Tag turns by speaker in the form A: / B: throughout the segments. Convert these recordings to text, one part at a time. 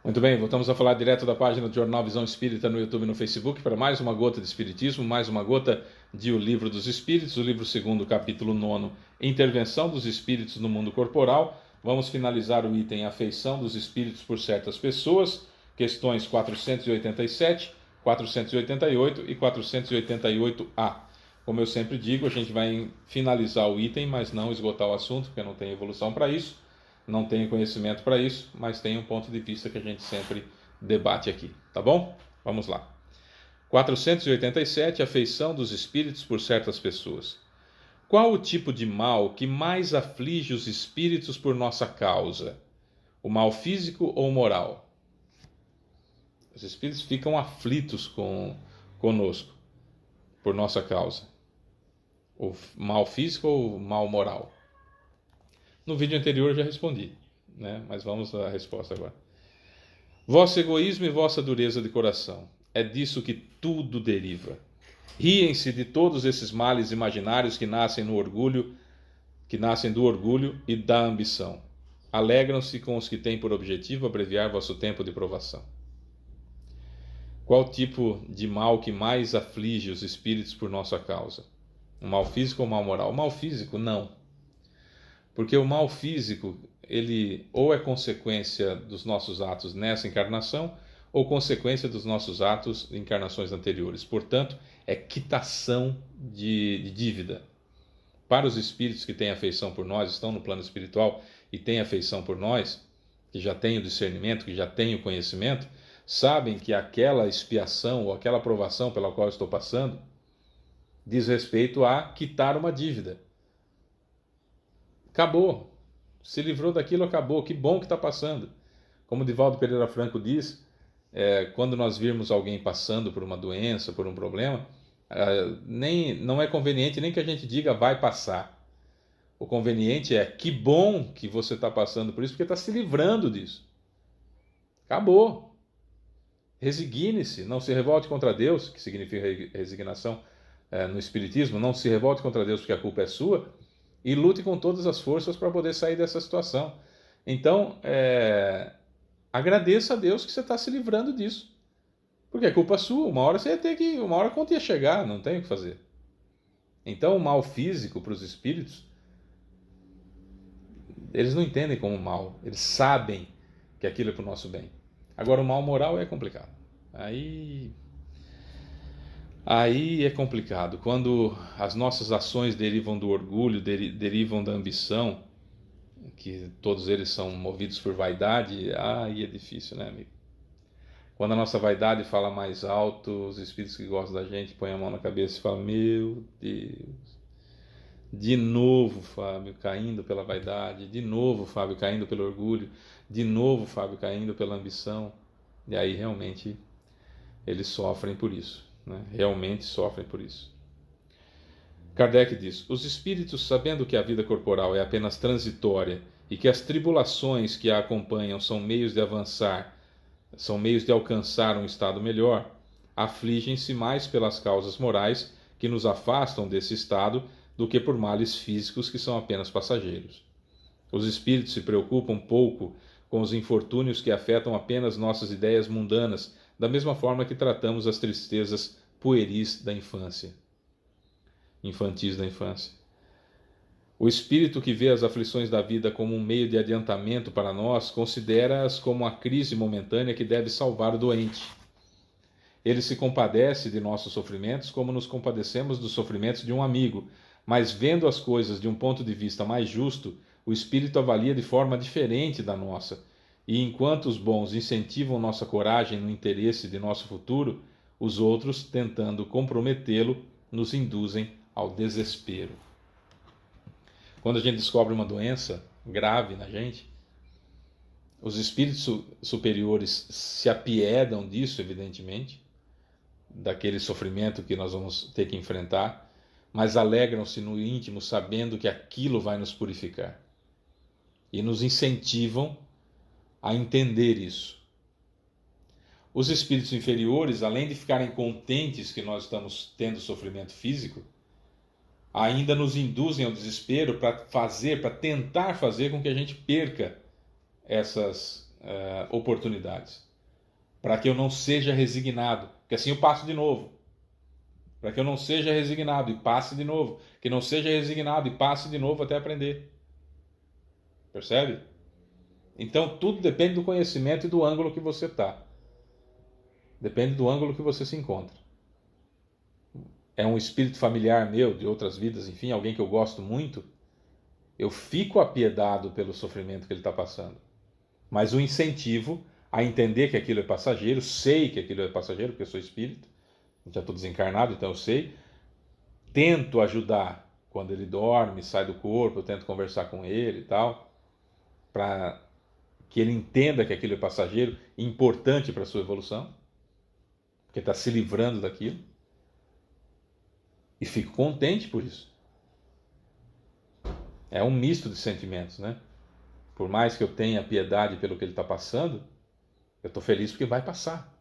A: Muito bem, voltamos a falar direto da página do Jornal Visão Espírita no YouTube e no Facebook para mais uma gota de Espiritismo, mais uma gota de O Livro dos Espíritos, o livro 2º, capítulo 9, Intervenção dos Espíritos no Mundo Corporal. Vamos finalizar o item Afeição dos Espíritos por certas pessoas, questões 487, 488 e 488A. Como eu sempre digo, a gente vai finalizar o item, mas não esgotar o assunto, porque não tem evolução para isso. Não tenho conhecimento para isso, mas tem um ponto de vista que a gente sempre debate aqui, tá bom? Vamos lá. 487, afeição dos espíritos por certas pessoas. Qual o tipo de mal que mais aflige os espíritos por nossa causa? O mal físico ou moral? Os espíritos ficam aflitos conosco por nossa causa. O mal físico ou o mal moral? No vídeo anterior eu já respondi, né? Mas vamos à resposta agora. Vosso egoísmo e vossa dureza de coração, é disso que tudo deriva. Riem-se de todos esses males imaginários que nascem do orgulho e da ambição. Alegram-se com os que têm por objetivo abreviar vosso tempo de provação. Qual tipo de mal que mais aflige os espíritos por nossa causa? O mal físico ou o mal moral? O mal físico, não. Porque o mal físico, ele ou é consequência dos nossos atos nessa encarnação, ou consequência dos nossos atos em encarnações anteriores. Portanto, é quitação de dívida. Para os espíritos que têm afeição por nós, estão no plano espiritual e têm afeição por nós, que já têm o discernimento, que já têm o conhecimento, sabem que aquela expiação ou aquela provação pela qual eu estou passando diz respeito a quitar uma dívida. Acabou. Se livrou daquilo, acabou. Que bom que está passando. Como Divaldo Pereira Franco diz, quando nós virmos alguém passando por uma doença, por um problema, não é conveniente nem que a gente diga vai passar. O conveniente é que bom que você está passando por isso, porque está se livrando disso. Acabou. Resigne-se, não se revolte contra Deus, que significa resignação no Espiritismo, não se revolte contra Deus porque a culpa é sua, e lute com todas as forças para poder sair dessa situação. Então, agradeça a Deus que você está se livrando disso. Porque é culpa sua. Uma hora você ia ter que. Uma hora a conta ia chegar, não tem o que fazer. Então, o mal físico para os espíritos, eles não entendem como mal. Eles sabem que aquilo é para o nosso bem. Agora, o mal moral é complicado. Aí é complicado. Quando as nossas ações derivam do orgulho, derivam da ambição, que todos eles são movidos por vaidade, aí é difícil, né, amigo? Quando a nossa vaidade fala mais alto, os espíritos que gostam da gente põem a mão na cabeça e falam: meu Deus, de novo, Fábio, caindo pela vaidade, de novo, Fábio, caindo pelo orgulho, de novo, Fábio, caindo pela ambição. E aí realmente eles sofrem por isso. Realmente sofrem por isso. Kardec diz: os espíritos, sabendo que a vida corporal é apenas transitória e que as tribulações que a acompanham são meios de avançar, são meios de alcançar um estado melhor, afligem-se mais pelas causas morais que nos afastam desse estado do que por males físicos que são apenas passageiros. Os espíritos se preocupam pouco com os infortúnios que afetam apenas nossas ideias mundanas, da mesma forma que tratamos as tristezas pueris da infância, infantis da infância. O espírito que vê as aflições da vida como um meio de adiantamento para nós, considera-as como a crise momentânea que deve salvar o doente. Ele se compadece de nossos sofrimentos como nos compadecemos dos sofrimentos de um amigo, mas vendo as coisas de um ponto de vista mais justo, o espírito avalia de forma diferente da nossa. E enquanto os bons incentivam nossa coragem no interesse de nosso futuro, os outros, tentando comprometê-lo, nos induzem ao desespero. Quando a gente descobre uma doença grave na gente, os espíritos superiores se apiedam disso, evidentemente, daquele sofrimento que nós vamos ter que enfrentar, mas alegram-se no íntimo sabendo que aquilo vai nos purificar. E nos incentivam a entender isso. Os espíritos inferiores, além de ficarem contentes que nós estamos tendo sofrimento físico, ainda nos induzem ao desespero para tentar fazer com que a gente perca oportunidades, para que eu não seja resignado, porque assim eu passo de novo. Para que eu não seja resignado e passe de novo, que não seja resignado e passe de novo até aprender. Percebe? Então tudo depende do conhecimento e do ângulo que você está. Depende do ângulo que você se encontra. É um espírito familiar meu, de outras vidas, enfim, alguém que eu gosto muito, eu fico apiedado pelo sofrimento que ele está passando. Mas o incentivo a entender que aquilo é passageiro, sei que aquilo é passageiro, porque eu sou espírito, já estou desencarnado, então eu sei. Tento ajudar quando ele dorme, sai do corpo, eu tento conversar com ele e tal, para que ele entenda que aquilo é passageiro, importante para a sua evolução, porque está se livrando daquilo. E fico contente por isso. É um misto de sentimentos, né? Por mais que eu tenha piedade pelo que ele está passando, eu estou feliz porque vai passar.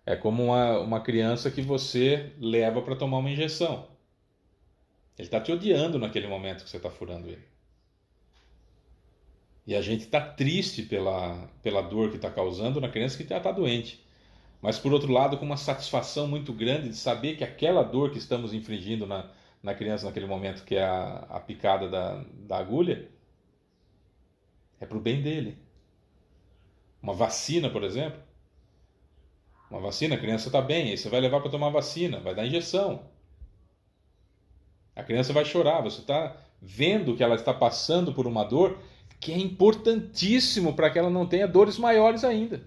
A: É como uma criança que você leva para tomar uma injeção. Ele está te odiando naquele momento que você está furando ele. E a gente está triste pela dor que está causando na criança que já está doente. Mas, por outro lado, com uma satisfação muito grande de saber que aquela dor que estamos infligindo na criança naquele momento, que é a picada da agulha, é para o bem dele. Uma vacina, por exemplo. Uma vacina, a criança está bem, aí você vai levar para tomar vacina, vai dar injeção. A criança vai chorar, você está vendo que ela está passando por uma dor que é importantíssimo para que ela não tenha dores maiores ainda.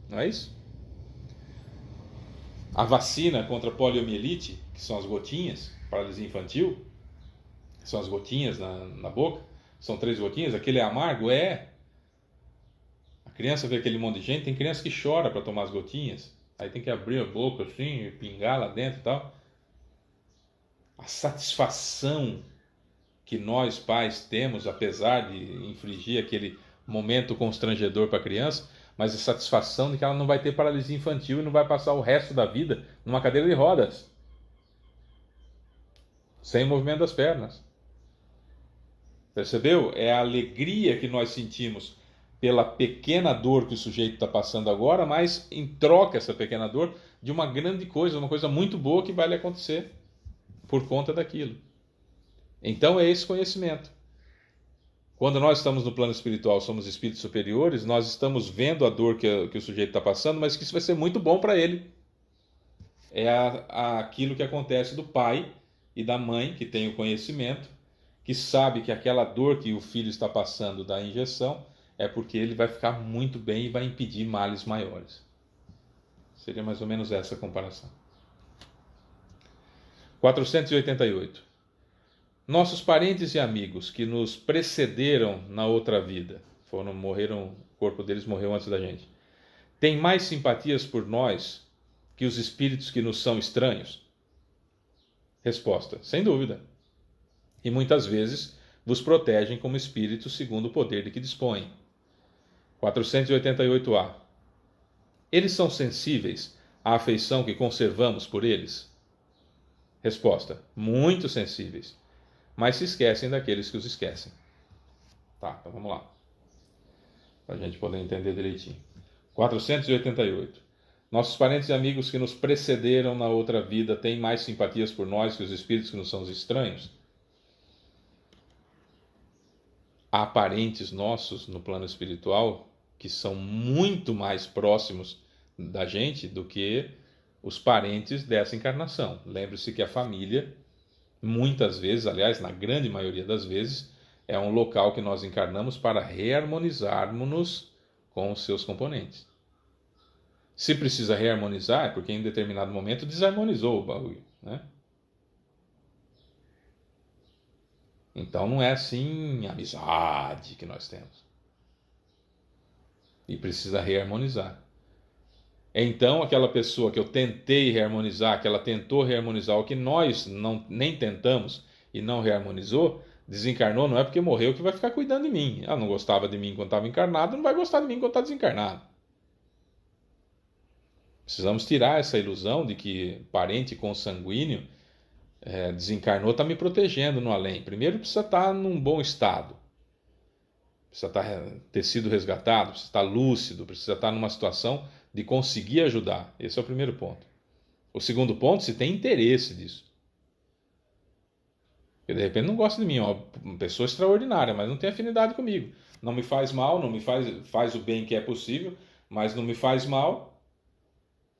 A: Não é isso? A vacina contra a poliomielite, que são as gotinhas, paralisia infantil, que são as gotinhas na boca, são 3 gotinhas, aquele é amargo? É. A criança vê aquele monte de gente, tem criança que chora para tomar as gotinhas, aí tem que abrir a boca assim, pingar lá dentro e tal. A satisfação que nós pais temos, apesar de infligir aquele momento constrangedor para a criança, mas a satisfação de que ela não vai ter paralisia infantil e não vai passar o resto da vida numa cadeira de rodas, sem movimento das pernas. Percebeu? É a alegria que nós sentimos pela pequena dor que o sujeito está passando agora, mas em troca essa pequena dor de uma grande coisa, uma coisa muito boa que vai lhe acontecer por conta daquilo. Então é esse conhecimento. Quando nós estamos no plano espiritual, somos espíritos superiores, nós estamos vendo a dor que o sujeito está passando, mas que isso vai ser muito bom para ele. É aquilo que acontece do pai e da mãe, que tem o conhecimento, que sabe que aquela dor que o filho está passando da injeção é porque ele vai ficar muito bem e vai impedir males maiores. Seria mais ou menos essa a comparação. 488. Nossos parentes e amigos que nos precederam na outra vida, o corpo deles morreu antes da gente, têm mais simpatias por nós que os espíritos que nos são estranhos? Resposta: sem dúvida. E muitas vezes vos protegem como espíritos segundo o poder de que dispõem. 488A. Eles são sensíveis à afeição que conservamos por eles? Resposta: muito sensíveis, mas se esquecem daqueles que os esquecem. Tá, então vamos lá, para a gente poder entender direitinho. 488. Nossos parentes e amigos que nos precederam na outra vida têm mais simpatias por nós que os espíritos que nos são estranhos? Há parentes nossos no plano espiritual que são muito mais próximos da gente do que os parentes dessa encarnação. Lembre-se que a família, muitas vezes, aliás, na grande maioria das vezes, é um local que nós encarnamos para reharmonizarmos-nos com os seus componentes. Se precisa reharmonizar, é porque em determinado momento desarmonizou o bagulho, né? Então não é assim amizade que nós temos. E precisa reharmonizar. Então aquela pessoa que eu tentei reharmonizar, que ela tentou reharmonizar o que nós nem tentamos e não reharmonizou, desencarnou, não é porque morreu que vai ficar cuidando de mim. Ela não gostava de mim quando estava encarnado, não vai gostar de mim quando está desencarnado. Precisamos tirar essa ilusão de que parente consanguíneo desencarnou, está me protegendo no além. Primeiro precisa estar num bom estado. precisa ter sido resgatado, precisa estar lúcido, precisa estar numa situação de conseguir ajudar. Esse é o primeiro ponto. O segundo ponto, se tem interesse disso. Porque de repente não gosta de mim, uma pessoa extraordinária, mas não tem afinidade comigo. Não me faz mal, não me faz o bem que é possível, mas não me faz mal,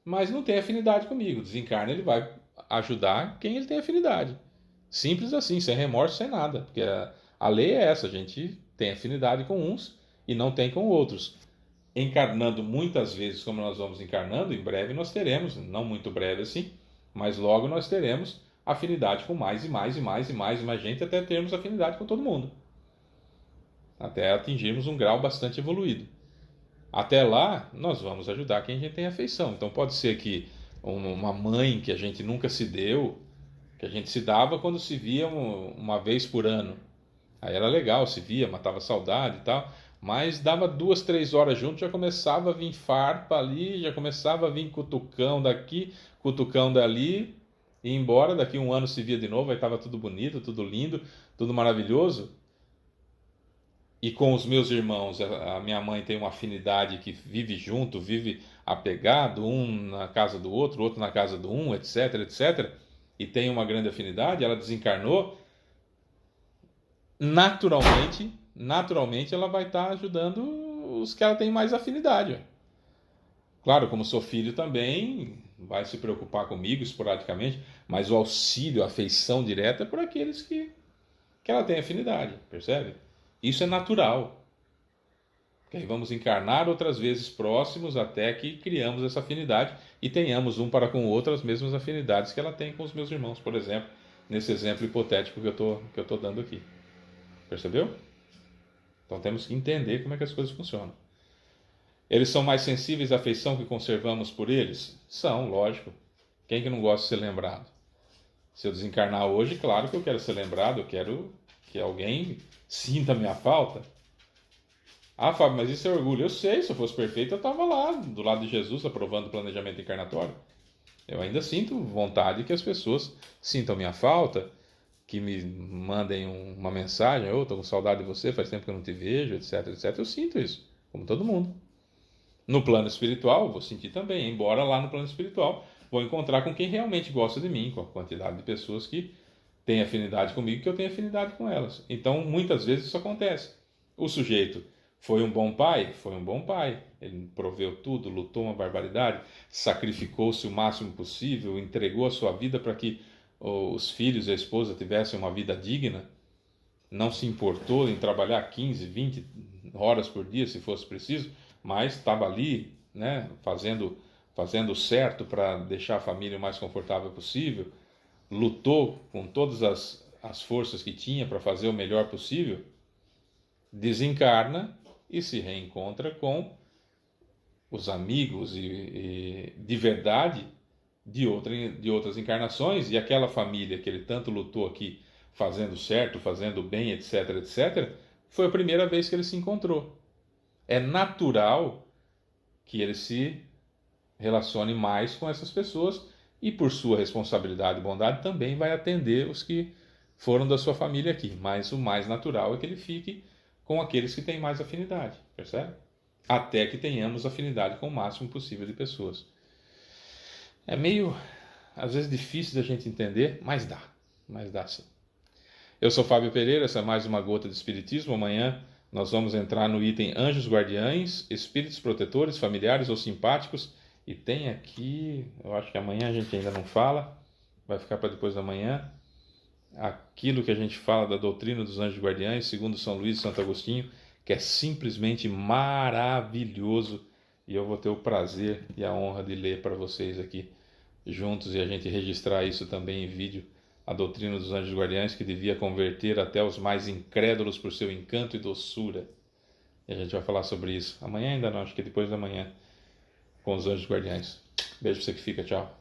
A: mas não tem afinidade comigo. Desencarna, ele vai ajudar quem ele tem afinidade. Simples assim, sem remorso, sem nada. Porque a lei é essa, a gente tem afinidade com uns e não tem com outros. Encarnando muitas vezes como nós vamos encarnando, em breve nós teremos, não muito breve assim, mas logo nós teremos afinidade com mais e mais e mais e mais e mais gente, até termos afinidade com todo mundo. Até atingirmos um grau bastante evoluído. Até lá, nós vamos ajudar quem a gente tem afeição. Então pode ser que uma mãe que a gente nunca se deu, que a gente se dava quando se via uma vez por ano. Aí era legal, se via, matava saudade e tal. Mas dava 2, 3 horas juntos, já começava a vir farpa ali, já começava a vir cutucão daqui, cutucão dali, e embora daqui um ano se via de novo, aí estava tudo bonito, tudo lindo, tudo maravilhoso. E com os meus irmãos, a minha mãe tem uma afinidade que vive junto, vive apegado, um na casa do outro, outro na casa do um, etc, etc. E tem uma grande afinidade, ela desencarnou, naturalmente ela vai estar ajudando os que ela tem mais afinidade. Claro, como sou filho também, vai se preocupar comigo esporadicamente, mas o auxílio, a afeição direta é por aqueles que ela tem afinidade, percebe? Isso é natural. Porque aí vamos encarnar outras vezes próximos até que criamos essa afinidade e tenhamos um para com o outro as mesmas afinidades que ela tem com os meus irmãos, por exemplo, nesse exemplo hipotético que eu estou dando aqui. Percebeu? Então temos que entender como é que as coisas funcionam. Eles são mais sensíveis à afeição que conservamos por eles? São, lógico. Quem que não gosta de ser lembrado? Se eu desencarnar hoje, claro que eu quero ser lembrado, eu quero que alguém sinta a minha falta. Ah, Fábio, mas isso é orgulho. Eu sei, se eu fosse perfeito, eu estava lá, do lado de Jesus, aprovando o planejamento encarnatório. Eu ainda sinto vontade que as pessoas sintam minha falta, que me mandem uma mensagem, eu estou com saudade de você, faz tempo que eu não te vejo, etc, etc. Eu sinto isso, como todo mundo. No plano espiritual, vou sentir também, embora lá no plano espiritual vou encontrar com quem realmente gosta de mim, com a quantidade de pessoas que têm afinidade comigo, que eu tenho afinidade com elas. Então, muitas vezes isso acontece. O sujeito foi um bom pai? Foi um bom pai. Ele proveu tudo, lutou uma barbaridade, sacrificou-se o máximo possível, entregou a sua vida para que os filhos e a esposa tivessem uma vida digna, não se importou em trabalhar 15, 20 horas por dia, se fosse preciso, mas estava ali, né, fazendo certo para deixar a família o mais confortável possível, lutou com todas as forças que tinha para fazer o melhor possível, desencarna e se reencontra com os amigos de verdade de outras encarnações, e aquela família que ele tanto lutou aqui, fazendo certo, fazendo bem, etc, etc, foi a primeira vez que ele se encontrou. É natural que ele se relacione mais com essas pessoas e, por sua responsabilidade e bondade, também vai atender os que foram da sua família aqui. Mas o mais natural é que ele fique com aqueles que têm mais afinidade, percebe? Até que tenhamos afinidade com o máximo possível de pessoas. É meio, às vezes, difícil da gente entender, mas dá sim. Eu sou Fábio Pereira, essa é mais uma gota de Espiritismo. Amanhã nós vamos entrar no item Anjos Guardiães, Espíritos Protetores, Familiares ou Simpáticos. E tem aqui, eu acho que amanhã a gente ainda não fala, vai ficar para depois da manhã, aquilo que a gente fala da doutrina dos Anjos Guardiães, segundo São Luís e Santo Agostinho, que é simplesmente maravilhoso. E eu vou ter o prazer e a honra de ler para vocês aqui juntos e a gente registrar isso também em vídeo, a doutrina dos Anjos Guardiães, que devia converter até os mais incrédulos por seu encanto e doçura. E a gente vai falar sobre isso. Amanhã ainda não, acho que depois da manhã, com os Anjos Guardiães. Beijo pra você que fica, tchau.